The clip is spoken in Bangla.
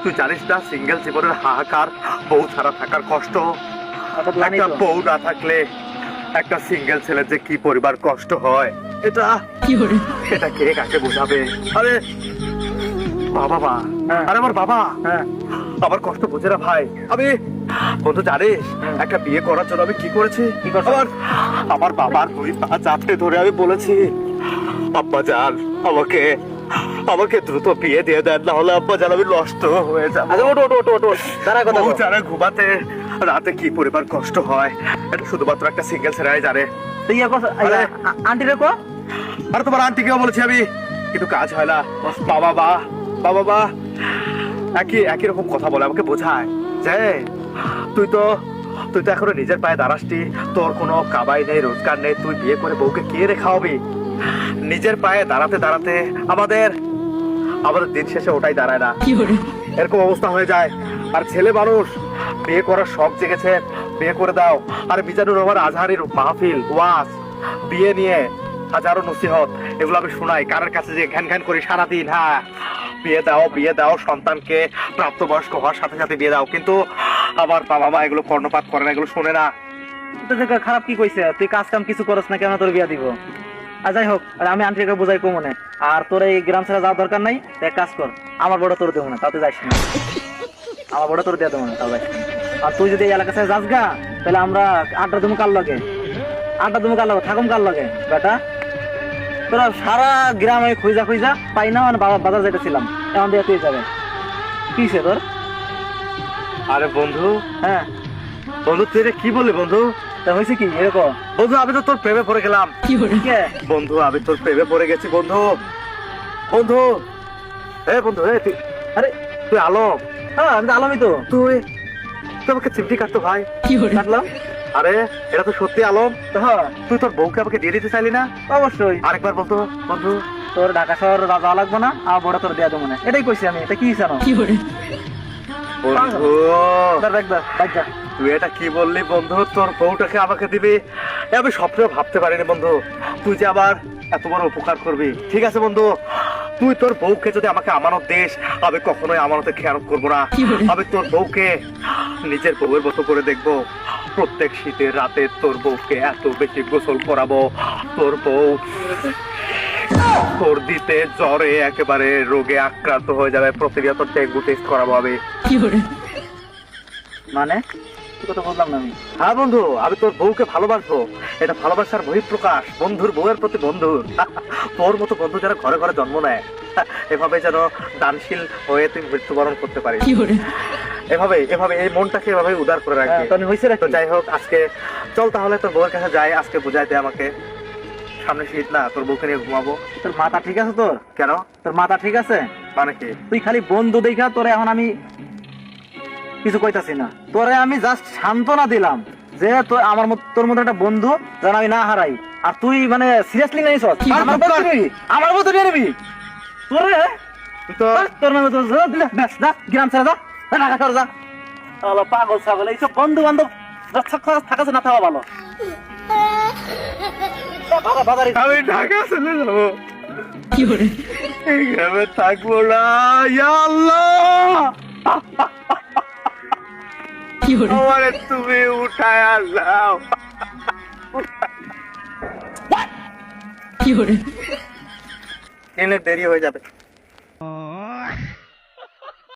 তুই জানিস না সিঙ্গেল জীবনের হাহাকার, বউ ছাড়া থাকার কষ্ট। একটা বউ না থাকলে একটা সিঙ্গেল ছেলের যে কি পরিবার কষ্ট হয়, এটা এটা কে কাকে বোঝাবে? আরে বাবা, আরে আমার বাবা আমার কষ্ট বোঝে না ভাই। আমি বন্ধু জানিস একটা বিয়ে করার জন্য আমি কি করেছি? আমার বাবার দুই পা চাপড়ে ধরে আমি বলেছি, আব্বা জান আমাকে আমাকে দ্রুত বিয়ে দিয়ে দেন, না হলে আব্বা জান আমি নষ্ট হয়ে যাবো। যারা ঘুমাতে রাতে কি পরিবার কষ্ট হয় এটা শুধুমাত্র একটা সিঙ্গেল ছেলেরাই জানে। আন্টি রে কো, আর তোমার আন্টিকেও বলেছি আমি, কিন্তু কাজ হয় না। বাবা একই রকম কথা বলে আমাকে বোঝায় যে তুই তো এখনো নিজের পায়ে দাঁড়াসটি, তোর কোনো কামাই নেই, রোজগার নেই, তুই বিয়ে করে বউকে কে রে খাওয়াবি? নিজের পায়ে দাঁড়াতে দাঁড়াতে আমাদের দিন শেষে ওটাই দাঁড়ায় না, এরকম অবস্থা হয়ে যায়। আর ছেলে মানুষ বিয়ে করার শখ জেগেছে, বিয়ে করে দাও। আর মিজানুর রহমান আজহারির মাহফিল, ওয়াজ, বিয়ে নিয়ে হাজারো নসিহত, এগুলো আমি শোনাই কারের কাছে যে ঘ্যান ঘ্যান করি সারাদিন। হ্যাঁ, বিয়ে দাও, সন্তানকে প্রাপ্তবয়স্ক হওয়ার সাথে সাথে বিয়ে দাও। কিন্তু আমার বাবা মা এগুলো কর্ণপাত করে না, এগুলো শোনে না। খারাপ কি কইছে? তুই কাজ কাম কিছু করস না, কেন তোর বিয়া দিব? আর যাই হোক, আমি আন্টিকে বুঝাই কো মনে। আর তোর এই গ্রাম ছেড়ে যাওয়ার দরকার নাই, এক কাজ কর, আমার বড় তোর দেবো না, তাতে যাইস না। আমার বড় তোর দিয়ে দেবো না, তাও যাইস না। আর তুই যদি এই এলাকা ছেড়ে যাস গা, তাহলে আমরা আড্ডা দুমু কার লাগে, থাকুম কার লাগে বেটা। তোরা সারা গ্রামে খুঁজা পাই না, মানে বাজার যাইতেছিলাম, এমন দিয়ে তুই যাবে কিসে তোর? আরে বন্ধু, হ্যাঁ বন্ধু তুই কি বললি বন্ধু? তা হয়েছে কি এরকম? বন্ধু আমি তো তোর প্রেমে পড়ে গেলাম। বন্ধু আমি তোর প্রেমে পড়ে গেছি বন্ধু। বন্ধু তুই, আরে তুই আলম? হ্যাঁ আমি তো আলমই তো। তুই আমাকে চিমটি কাটতো ভাই, কাটলাম। আরে এটা তো সত্যি আলম। হ্যাঁ, তুই তোর বউকে আমাকে দিয়ে দিতে চাইলি না? অবশ্যই। আরেকবার বলতো বন্ধু, তোর ঢাকা শহর যাওয়া লাগবে না, আমার বড় তোর দেয়া দেবো না, এটাই কইছি আমি। এটা কি জানো? বন্ধু তুই এটা কি বললি বন্ধু? তোর বউটাকে আমাকে দিবি, আমি স্বপ্নেও ভাবতে পারিনি বন্ধু তুই যে আবার এত বড় উপকার করবি। ঠিক আছে বন্ধু, তুই তোর বউকে যদি আমাকে আমানত দিস, আমি কখনোই আমানতে খেয়ানত করবো না। আমি তোর বউকে নিজের বউয়ের মতো করে দেখবো। প্রত্যেক শীতের রাতে তোর বউকে এত বেশি গোসল করাবো, তোর বউ সর্দিতে জ্বরে একেবারে রোগে আক্রান্ত হয়ে যাবে, প্রতিনিয়ত ডেঙ্গু টেস্ট করাবো আমি। মানে কথা বললাম না আমি। হ্যাঁ বন্ধু, আমি তোর বউকে ভালোবাসবো, এটা ভালোবাসার বহিঃপ্রকাশ। বন্ধুর বউয়ের প্রতি বন্ধুর তোর মতো বন্ধু যারা ঘরে ঘরে জন্ম নেয়, এভাবে যেন দানশীল হয়ে তুই মৃত্যুবরণ করতে পারিস। এভাবে এই মনটাকে এভাবে উদার করে রাখবি। তো যাই হোক, আজকে চল তাহলে তোর বউয়ের কাছে যাই, আজকে বুঝাই দে আমাকে। সামনে শীত না, তোর বউকে নিয়ে ঘুমাবো। তোর মাথা ঠিক আছে? তোর কেন? তোর মাথা ঠিক আছে মানে কি? তুই খালি বন্ধু দেখা তোরে এখন আমি কিছু কইতাছি না, তোরে আমি জাস্ট সান্ত্বনা দিলাম যে আমার তোর মতো একটা বন্ধু যেন আমি না হারাই। আর তুই মানে সিরিয়াসলি নিস আমার মতো নিয়ে নিবি তোরে? তোর নামে গ্রাম ছেড়ে যা, ঢাকা ছেড়ে যা। পাগল ছাগল, এইসব বন্ধু বান্ধব থাকা না থাকা ভালো। আমি ঢাকা চলে যাবো, এই গ্রামে থাকবো না। ইয়া আল্লাহ, আমারে তুমি উঠায় আনলাও। দেরি হয়ে যাবে।